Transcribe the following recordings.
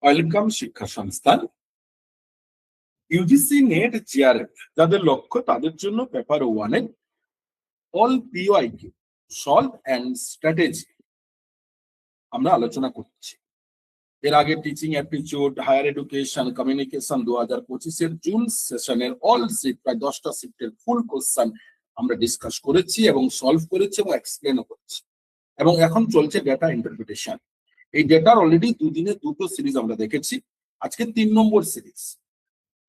Welcome শিক্ষা সংস্থান UGC net JRF যাদের লক্ষ্য তাদের জন্য পেপার 1 এ all PYQ solve and strategy আমরা আলোচনা করছি। এর আগে teaching aptitude, higher education, communication 2025 এর জুন সেশনের অল শিফট প্রায় 10টা শিফটের ফুল কোশ্চেন আমরা ডিসকাস করেছি এবং সলভ করেছি এবং এক্সপ্লেনও করেছি। এবং এখন চলছে ডেটা ইন্টারপ্রিটেশন। এই ডেটার অলরেডি দুদিনে দুটো সিরিজ আমরা দেখেছি, আজকে 3 নম্বর সিরিজ।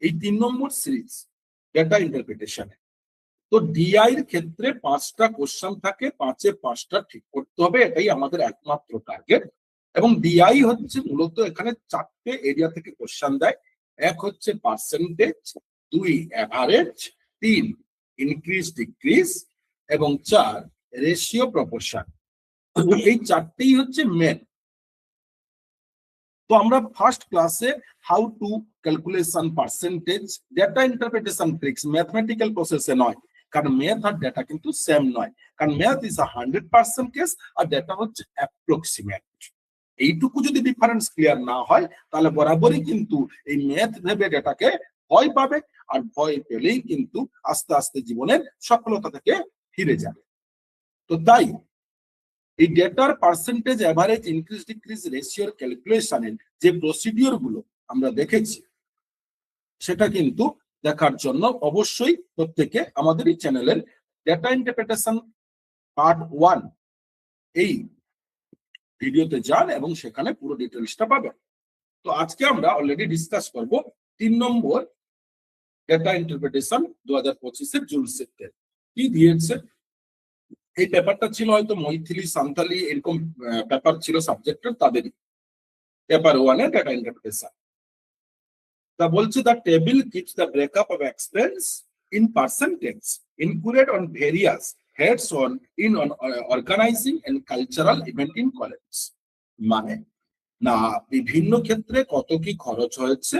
এই 3 নম্বর সিরিজ ডেটা ইন্টারপ্রিটেশনে তো ডিআই এর ক্ষেত্রে 5টা কোশ্চেন থাকে, 5-এ 5টা ঠিক করতে হবে, এটাই আমাদের একমাত্র টার্গেট। এবং ডিআই হচ্ছে মূলত এখানে 4টে এরিয়া থেকে কোশ্চেন দেয়। এক হচ্ছে পার্সেন্টেজ, 2 এভারেজ, 3 ইনক্রিজ ডিক্রিজ এবং 4 রেশিও প্রপোর্শন। এই 4টেই হচ্ছে মেন। তো আমরা ফার্স্ট ক্লাসে how to calculation percentage, data interpretation tricks, mathematical প্রসেসে নয়, কারণ ম্যাথ আর ডেটা কিন্তু সেম নয়, কারণ ম্যাথ ইজ 100% কেস আর ডেটা হচ্ছে অ্যাপ্রক্সিমেট। এইটুকু যদি ডিফারেন্স ক্লিয়ার না হয় তাহলে বরাবরই কিন্তু এই ম্যাথ ভেবে ডেটাকে ভয় পাবে, আর ভয় পেলেই কিন্তু আস্তে আস্তে জীবনের সফলতা থেকে ফিরে যাবে। তো তাই এই ডেটার পার্সেন্টেজ, এভারেজ, ইনক্রিজ ডিক্রিজ, রেশিওর ক্যালকুলেশনের যে প্রসিডিওর গুলো আমরা দেখেছি সেটা কিন্তু দেখার জন্য অবশ্যই প্রত্যেকে আমাদের এই চ্যানেলের ডেটা ইন্টারপ্রিটেশন পার্ট 1 এই ভিডিওতে যান এবং সেখানে পুরো ডিটেইলসটা পাবেন। তো আজকে আমরা অলরেডি ডিসকাস করব 3 নম্বর ডেটা ইন্টারপ্রিটেশন 2025 এর জুন শিফটে কি দিয়েছে। এই পেপারটা ছিল হয়তো মৈথিলি, সান্তালি এরকম পেপার ছিল সাবজেক্টের, তাদেরই পেপার 1 এর ডেটা ইন্টারপ্রিটেশন। তা বলছে the table keeps the breakup of expense in percentage included on various heads on in on organizing and cultural event in college. মানে না বিভিন্ন ক্ষেত্রে কত কি খরচ হয়েছে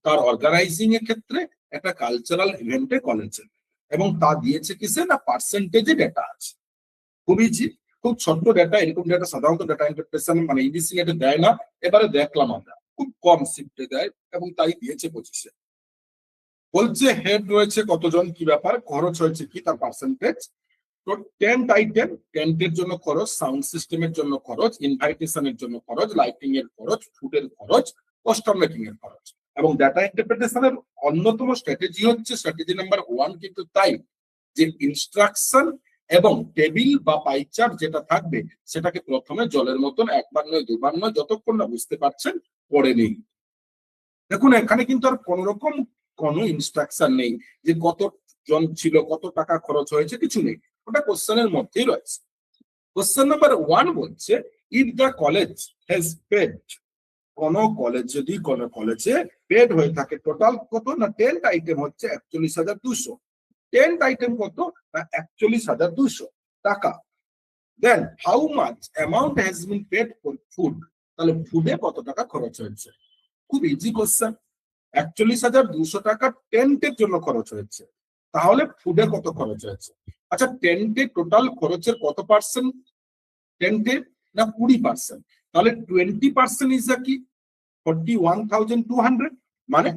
তার অর্গানাইজিং এর ক্ষেত্রে, একটা কালচারাল ইভেন্টে কলেজে, এবং তা দিয়েছে কিসে না পার্সেন্টেজে ডেটা আছে। খুবই খুব ছোট্ট ডেটা, এরকম ডেটা সাধারণত ডেটা ইন্টারপ্রিটেশন মানে ইডিসি নেটে দেয় না। এবারে দেখলাম আমরা খুব কম শিফটে দেয় এবং তাই দিয়েছে 25-এ। বলছে হেড রয়েছে কতজন, কি ব্যাপার, খরচ হয়েছে কি তার পার্সেন্টেজ। তো টেন্ট আইটেম, টেন্টের জন্য খরচ, সাউন্ড সিস্টেমের জন্য খরচ, ইনভাইটেশনের জন্য খরচ, লাইটিং এর খরচ, ফুডের খরচ, কস্টম মেকিং এর খরচ। এবং ডাটা ইন্টারপ্রিটেশনের অন্যতম স্ট্র্যাটেজি হচ্ছে স্ট্র্যাটেজি নাম্বার 1 কিন্তু তাই যে ইনস্ট্রাকশন এবং টেবিল বা পাইচার্ট যেটা থাকবে সেটাকে প্রথমে জলের মতন একবার নয় দুবার নয় যতক্ষণ না বুঝতে পারছেন পড়ে নেই। দেখুন এখানে কিন্তু আর কোন রকম কোনো ইনস্ট্রাকশন নেই যে কত জন ছিল, কত টাকা খরচ হয়েছে, কিছু নেই, ওটা কোশ্চেনের মধ্যেই রয়েছে। কোশ্চেন নাম্বার 1 বলছে if the college has paid, কোন কলেজ যদি কোন কলেজে পেড হয়ে থাকে, টোটাল কত না টেন্ট আইটেম হচ্ছে 41,200। টেন্ট আইটেম কত না 41,200 টাকা। Then how much amount has been paid for food, তাহলে ফুডে কত টাকা খরচ হয়েছে। খুব ইজি কোশ্চেন। 41,200 টাকা টেন্টের জন্য খরচ হয়েছে, তাহলে ফুডে কত খরচ হয়েছে। আচ্ছা টেন্টে টোটাল খরচের কত পার্সেন্ট টেন্টে না 20%, তাহলে 20% ইজ কি 41,200। মানে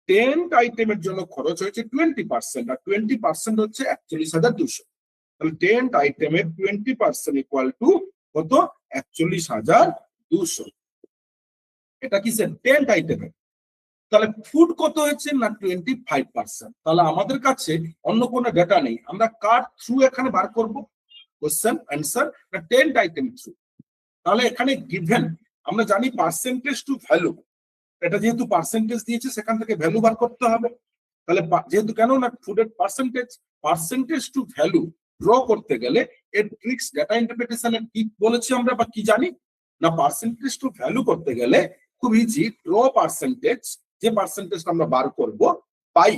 টেন্ট আইটেমের জন্য খরচ হয়েছে 20% আর 20% হচ্ছে 41,200। তাহলে টেন্ট আইটেমের 20% ইকুয়াল টু কত 41,200। এটা কি স্যার টেন্ট আইটেমের। তাহলে ফুড কত হয়েছে না 25%। তাহলে আমাদের কাছে অন্য কোনো ডেটা নেই, আমরা কার থ্রু এখানে বার করব কোশ্চেন অ্যান্সার না টেন্ট আইটেম থ্রু। তাহলে এখানে গিভেন আমরা জানি পার্সেন্টেজ টু ভ্যালু, এটা যেহেতু পার্সেন্টেজ দিয়েছে সেখান থেকে ভ্যালু বার করতে হবে। তাহলে যেহেতু কেন না ফুডের পার্সেন্টেজ টু ভ্যালু ড্র করতে গেলে এর ট্রিক্স ডেটা ইন্টারপ্রিটেশনের কি বলেছি আমরা বা কি জানি না, পার্সেন্টেজ টু ভ্যালু করতে গেলে খুব ইজি, ড্র পার্সেন্টেজ, যে পার্সেন্টেজটা আমরা বার করব বাই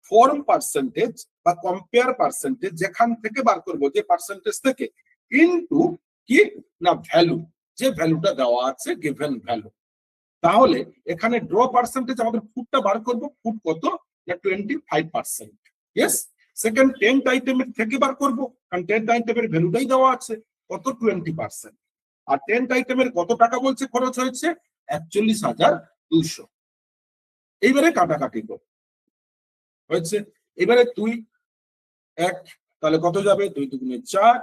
ফর্ম পার্সেন্টেজ বা কম্পেয়ার পার্সেন্টেজ, যেখান থেকে বার করব যে পার্সেন্টেজ থেকে, ইনটু কি না ভ্যালু, যে ভ্যালুটা দেওয়া আছে গিভেন ভ্যালু। তাহলে এখানে ড্র পার্সেন্টেজ আমাদের ফুডটা বার করব, ফুড কত না 25%। ইয়েস। সেকেন্ড টেন্ট আইটেমের থেকে বার করব, কারণ টেন্ট আইটেমের ভ্যালুটাই দেওয়া আছে কত 20%। আর টেন্ট আইটেমের কত টাকা বলছে খরচ হয়েছে 200। এইবারে কাটাকাটি কর হয়েছে। এবারে 2 1 তাহলে কত যাবে? 2 দুগুণে 4,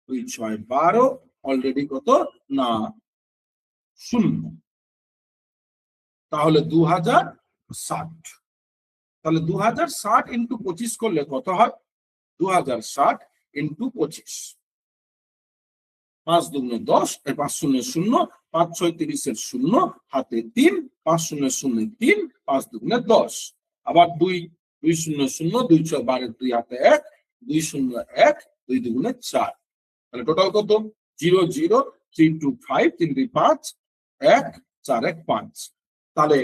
2 6 12, অলরেডি কত না 0, তাহলে 2060। তাহলে 2060 ইন্টু 25 করলে কত হয়? 2060 ইন্টু 25, 5 দুগুণে 10, 5 শূন্য 0, 5 6 30 এর 0, হাতে 3, 5 শূন্য 0 3, 5 দুগুণে 10, আবার 2 2 শূন্য 0, 2 6 12, 2 হাতে 1, 2 শূন্য 1, 2 দুগুণে 4, তাহলে টোটাল কত? 0 0 3 2 5 3 2 5 1 4 1 5। তাহলে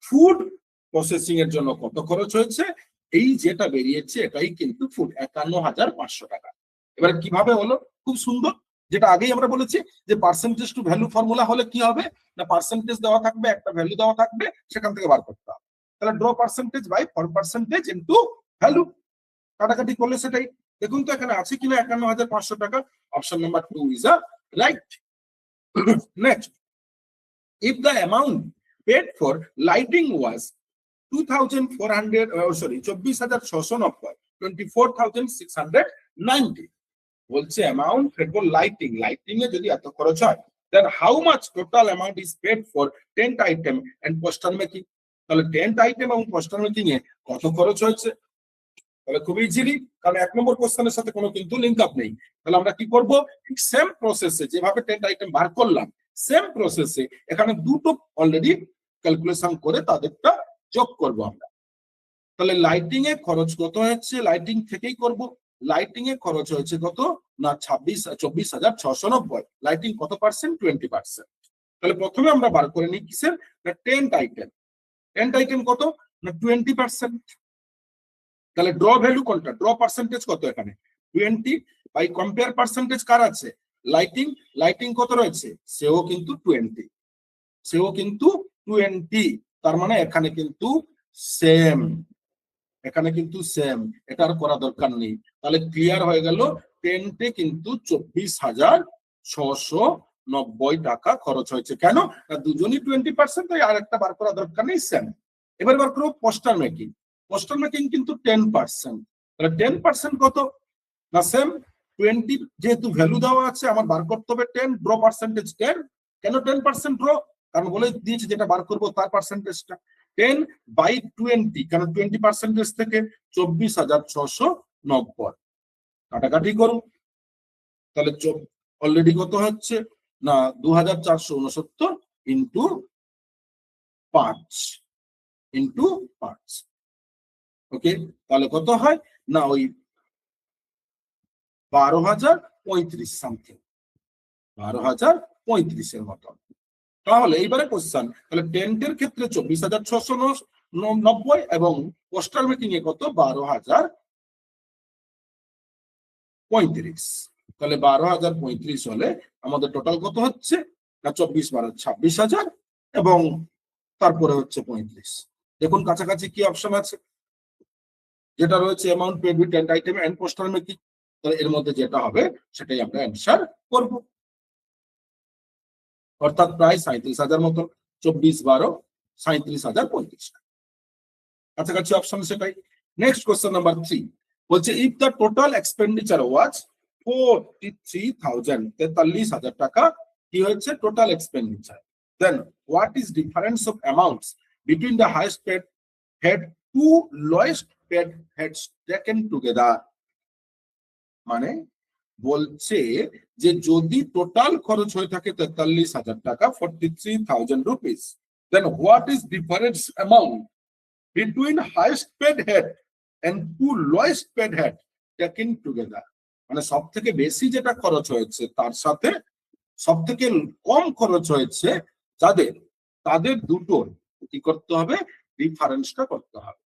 ফুড প্রসেসিং এর জন্য কত খরচ হয়েছে? এই যেটা বেরিয়েছে এটাই কিন্তু ফুড, 51,500 টাকা। এবারে কিভাবে হলো? খুব সুন্দর, যেটা আগেই আমরা বলেছি যে পার্সেন্টেজ টু ভ্যালু ফর্মুলা হলে কি হবে না, পার্সেন্টেজ দেওয়া থাকবে, একটা ভ্যালু দেওয়া থাকবে, সেখান থেকে বার করতে হবে। তাহলে draw percentage by for percentage into value, কাটাকাটি করলে সেটাই। দেখুন তো এখানে আছে কিনা 51,500 টাকা। Option number 2 is a right. Next, if the amount paid for lighting was 2,400 24,690, 24,690 বলছে amount paid for lighting, lighting এ যদি এত খরচ হয়, then how much total amount is paid for tent item and poster making? তাহলে tent item এবং poster making এ কত খরচ হয়েছে? তাহলে খুব ইজিলি, কারণ 1 নম্বর কোশ্চেনের সাথে কোনো কিন্তু লিংক আপ নেই। তাহলে আমরা কি করব? সেম প্রসেসে যেভাবে টেন্ট আইটেম বার করলাম, সেম প্রসেসে এখানে দুটো অলরেডি ক্যালকুলেশন করে তাদেরটা যোগ করব আমরা। তাহলে লাইটিং এ খরচ কত হচ্ছে? লাইটিং থেকেই করব। লাইটিং এ খরচ হয়েছে কত না 24,690। লাইটিং কত পার্সেন্ট? 20%। তাহলে প্রথমে আমরা বার করে নিই কিসের না টেন্ট আইটেম। টেন্ট আইটেম কত না 20%। তাহলে ড্র ভ্যালু কোনটা? ড্র পার্সেন্টেজ কত এখানে? 20 বাই কম্পেয়ার পার্সেন্টেজ কার আছে? লাইটিং। লাইটিং কত রয়েছে? সেও কিন্তু 20, সেও কিন্তু 20। তার মানে এখানে কিন্তু সেম, এখানে কিন্তু সেম, এটা আর করা দরকার নেই। তাহলে ক্লিয়ার হয়ে গেল, টেন্টে কিন্তু 24,690 টাকা খরচ হয়েছে। কেন? দুজনই 20%, তাই আর একটা বার করা দরকার নেই, সেম। এবার বার করবো পোস্টার মেকিং। পোস্টার মেকিং কিন্তু 10%। তাহলে 10% কত না সেম 20, যেহেতু ভ্যালু দেওয়া আছে আমার বার করতে হবে 10, ড্র পার্সেন্টেজ 10। কেন 10% ড্র? কারণ বলে দিয়েছে যেটা বার করবো তার পার্সেন্টেজটা 10 বাই 20, কারণ 20% থেকে 24,690 কাটাকাটি করুন। তাহলে অলরেডি কত হচ্ছে না 2,469 ইন্টু 5 ইন্টু 5। ওকে, তাহলে কত হয় না ওই 12,035 সামথিং, 12,035 এর মতো। তাহলে এইবারে কোশ্চেন, তাহলে টেন্টের ক্ষেত্রে 24,690 এবং পোস্টার মেকিং এ কত 12,035। তাহলে 12,035 হলে আমাদের টোটাল কত হচ্ছে না 24 12 26,000 এবং তারপরে হচ্ছে 35। দেখুন কাছাকাছি কি অপশন আছে, যেটা রয়েছে amount paid with tent item and poster making. তাহলে এর মধ্যে যেটা হবে সেটাই আমরা অ্যানসার করব, অর্থাৎ প্রায় 37,000 মতো। 24 12 37,035 কাছাকাছি অপশন সেটাই। নেক্সট কোশ্চেন নাম্বার 3 বলছে if the total expenditure was 43,000 টাকা কি হয়েছে total expenditure, then what is difference of amounts between the highest paid head to lowest paid heads taken together. মানে বলছে যে যদি টোটাল খরচ হয়ে থাকে 43,000 টাকা 43,000 rupees, then what is difference amount between highest paid head and two lowest paid head taken together? মানে সব থেকে বেশি যেটা খরচ হয়েছে তার সাথে সব থেকে কম খরচ হয়েছে যাদের, তাদের দুটোর কি করতে হবে? ডিফারেন্সটা করতে হবে।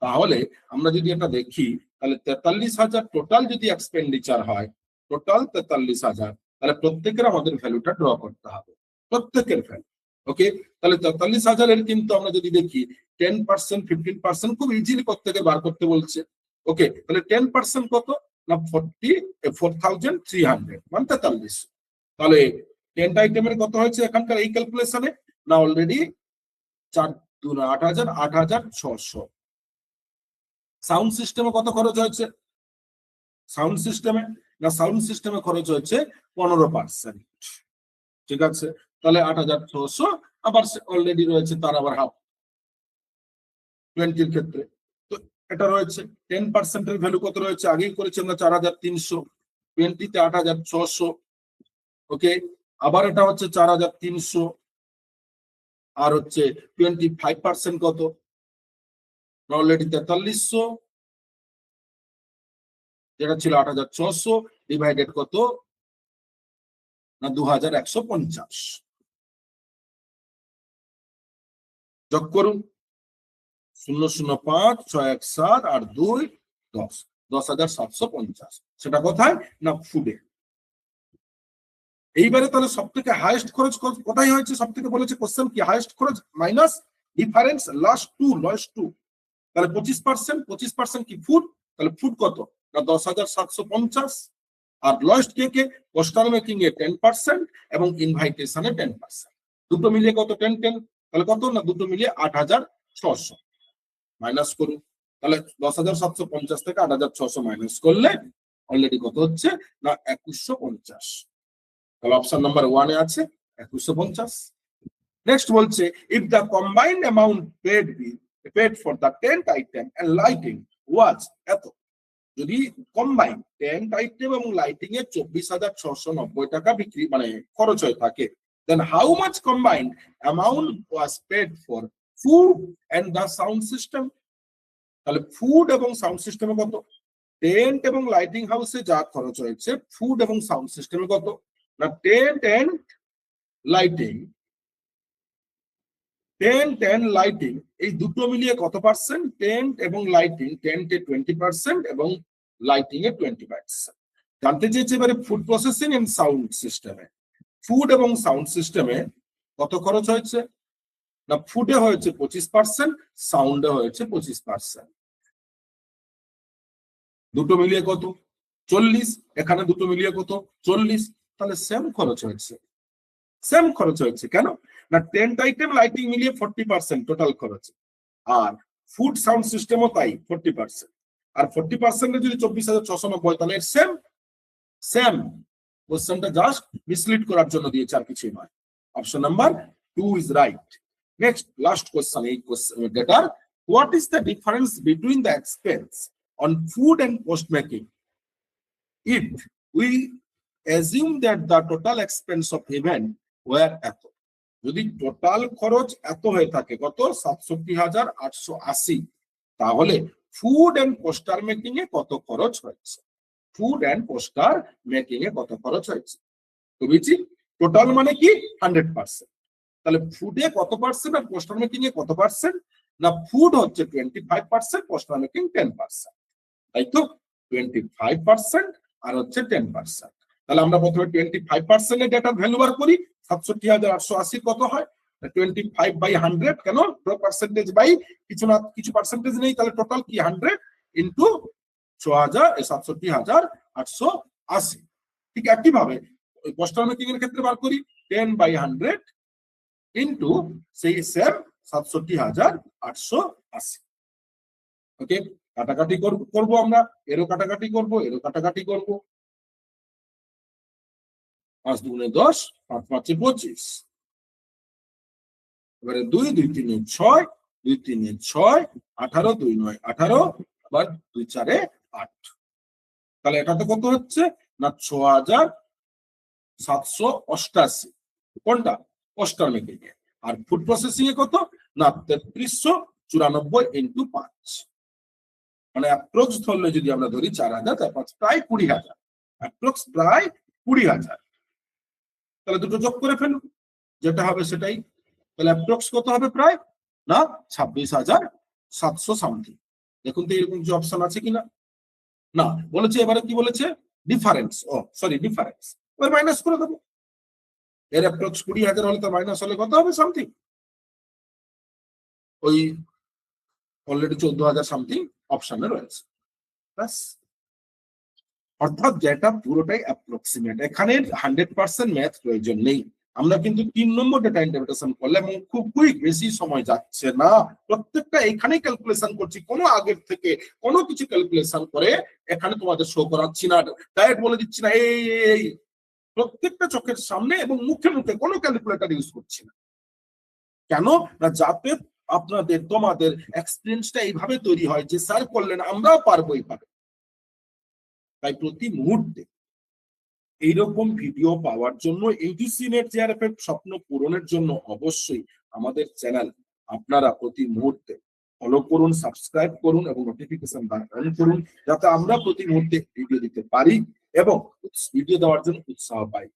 তাহলে আমরা যদি এটা দেখি তাহলে 43,000 টোটাল যদি এক্সপেন্ডিচার হয়, টোটাল 43,000, তাহলে প্রত্যেকের আমাদের ভ্যালুটা ড্র করতে হবে, প্রত্যেকের ভ্যালু। ওকে, তাহলে 43,000 এর কিন্তু আমরা যদি দেখি 10% 15% খুব ইজিলি প্রত্যেকে বার করতে বলছে। ওকে, তাহলে 10% কত না 44,300 মানে 43। তাহলে টেন্ট আইটেমের কত হয়েছে এখানকার এই ক্যালকুলেশনে না অলরেডি 4 2 8,000 8,600। সাউন্ড সিস্টেমে কত খরচ হয়েছে? সাউন্ড সিস্টেমে খরচ হয়েছে 15%। ঠিক আছে, তাহলে 8,600, আবার অলরেডি রয়েছে তার আবার হাফ 20 ক্ষেত্রে। তো এটা রয়েছে 10% এর ভ্যালু কত রয়েছে? আগেই করেছি আমরা 4,300, 20 তে 8,600। ওকে, আবার এটা হচ্ছে 4,300, আর হচ্ছে 25% কত? অলরেডি 4,300, যেটা ছিল 8,600, ডিভাইডেড কত না 2,150। যোগ করুন, 005 617 আর 2 10, 10,750। সেটা কোথায়? না ফুডে। এইবারে তাহলে সব থেকে হাইয়েস্ট খরচ কোথায় হয়েছে? সব থেকে বলেছে কোশ্চেন কি, হাইয়েস্ট খরচ মাইনাস ডিফারেন্স লস টু। তাহলে 25% কি ফুড? তাহলে ফুড কত না 10,750। আর লয়েস্ট কে? পোস্টাল মেকিং এ 10% এবং ইনভাইটেশনে 10%। দুটো মিলিয়ে কত? 10 তাহলে কত না দুটো মিলিয়ে 8,600। মাইনাস করুন, তাহলে 10,750 থেকে 8,600 মাইনাস করলে অলরেডি কত হচ্ছে না 2,150। তাহলে অপশন নাম্বার 1 এ আছে 2,150। নেক্সট বলছে if the combined amount paid for the 10th item and lighting was এত। যদি কম্বাইন 10th আইটেম এবং লাইটিং এ 24,690 টাকা বিক্রি মানে খরচ হয়ে থাকে, then how much combined amount was paid for food and the sound system. তাহলে ফুড এবং সাউন্ড সিস্টেমে কত? টেন্ট এবং লাইটিং হাউসে যা খরচ হয়েছে, ফুড এবং সাউন্ড সিস্টেমে কত না টেন্ট এন্ড লাইটিং এই দুটো মিলিয়ে কত পার্সেন্ট? টেন্ট এবং লাইটিং, টেন্টে 20% এবং লাইটিং এ 20%। জানতে চেয়েছে এবারে ফুড প্রসেসিং এন্ড সাউন্ড সিস্টেমে, ফুড এবং সাউন্ড সিস্টেমে কত খরচ হয়েছে না ফুডে হয়েছে 25%, সাউন্ডে হয়েছে 25%। দুটো মিলিয়ে কত? 40। এখানে দুটো মিলিয়ে কত? 40। তাহলে সেম খরচ হয়েছে। কেন না 10th আইটেম লাইটিং মিলিয়ে 40% টোটাল খরচ, আর ফুড সাউন্ড সিস্টেমও তাই 40%। আর 40% যদি 24,690, তাহলে সেম। কোশ্চেনটা জাস্ট মিসলিড করার জন্য দিয়েছে, আর কিছুই নয়। Option number 2 is right. Next last question এই কোশ্চেন ডেটার, what is the difference between the expense on food and post making if we assume that the total expense of event were এত। যদি টোটাল খরচ এত হয়ে থাকে, কত? 67,880, তাহলে ফুড এন্ড পোস্টার মেকিং এ কত খরচ হয়েছে? তো বুঝছি টোটাল মানে কি 100%। তাহলে ফুডে কত পার্সেন্ট আর পোস্টার মেকিং এ কত পার্সেন্ট? না ফুড হচ্ছে 25%, পোস্টার মেকিং 10%। তাই তো 25% আর হচ্ছে 10%। তাহলে আমরা প্রথমে 25% এর ডেটা ভ্যালু বার করি। 67,880 কত হয়? 25/100। কেন? পার্সেন্টেজ বাই কিছু পার্সেন্টেজ নেই, তাহলে টোটাল কি 100 ইন্টু 67,880। ঠিক একইভাবে ওই পোস্টাল মেকিং এর ক্ষেত্রে বার করি 10/100 ইন্টু সেই সেম 67,880। ওকে, কাটাকাটি করবো আমরা, এরও কাটাকাটি করবো, এরও কাটাকাটি করবো। 5 দুগুণে 10, 5 5 25। এবারে 2 2 3 6, 2 3 6, 18, 2 9 18, আবার 2 4 8। তাহলে এটা তো কত হচ্ছে না 6,788। কোনটা? পোস্টার মেকিং এ। আর ফুড প্রসেসিং এ কত না 3,394 ইন্টু 5, মানে অ্যাপ্রক্স ধরলে যদি আমরা ধরি 4,000, তারপর প্রায় 20,000, অ্যাপ্রক্স প্রায় 20,000। তাহলে দুটো যোগ করে ফেলুন, যেটা হবে সেটাই। তাহলে অ্যাপ্রক্স কত হবে? প্রায় না 26,700 সামথিং। দেখুন তো এরকম কিছু অপশন আছে কিনা। না, বলেছে এবারে কি বলেছে? ডিফারেন্স। ডিফারেন্স এবার মাইনাস করে দেবো। এর অ্যাপ্রক্স 20,000 হলে তো মাইনাস হলে কত হবে? সামথিং ওই অলরেডি 14,000 সামথিং অপশনে রয়েছে। ব্যাস, অর্থাৎ যেটা পুরোটাই অ্যাপ্রক্সিমেট, এখানে 100% ম্যাথ প্রয়োজন নেই। আমরা কিন্তু 3 নম্বর ডেটা ইন্টারপ্রিটেশন করলে এবং খুব কুইক, বেশি সময় যাচ্ছে না, প্রত্যেকটা এখানেই ক্যালকুলেশন করছি, কোনো আগের থেকে কোনো কিছু ক্যালকুলেশন করে এখানে তোমাদের শো করাচ্ছি না, ডাইরেক্ট বলে দিচ্ছি না এই প্রত্যেকটা চোখের সামনে এবং মুখে মুখে কোনো ক্যালকুলেটর ইউজ করছি না। কেন না, যাতে আপনাদের তোমাদের এক্সপিরিয়েন্সটা এইভাবে তৈরি হয় যে স্যার করলেন আমরাও পারবো এইভাবে। তাই প্রতি মুহূর্তে এইরকম ভিডিও পাওয়ার জন্য, ইউজিসি নেট জিআরএফ এর স্বপ্ন পূরণের জন্য অবশ্যই আমাদের চ্যানেল আপনারা প্রতি মুহূর্তে ফলো করুন, সাবস্ক্রাইব করুন এবং নোটিফিকেশন অন করুন, যাতে আমরা প্রতি মুহূর্তে ভিডিও দিতে পারি এবং ভিডিও দেওয়ার জন্য উৎসাহ পাই।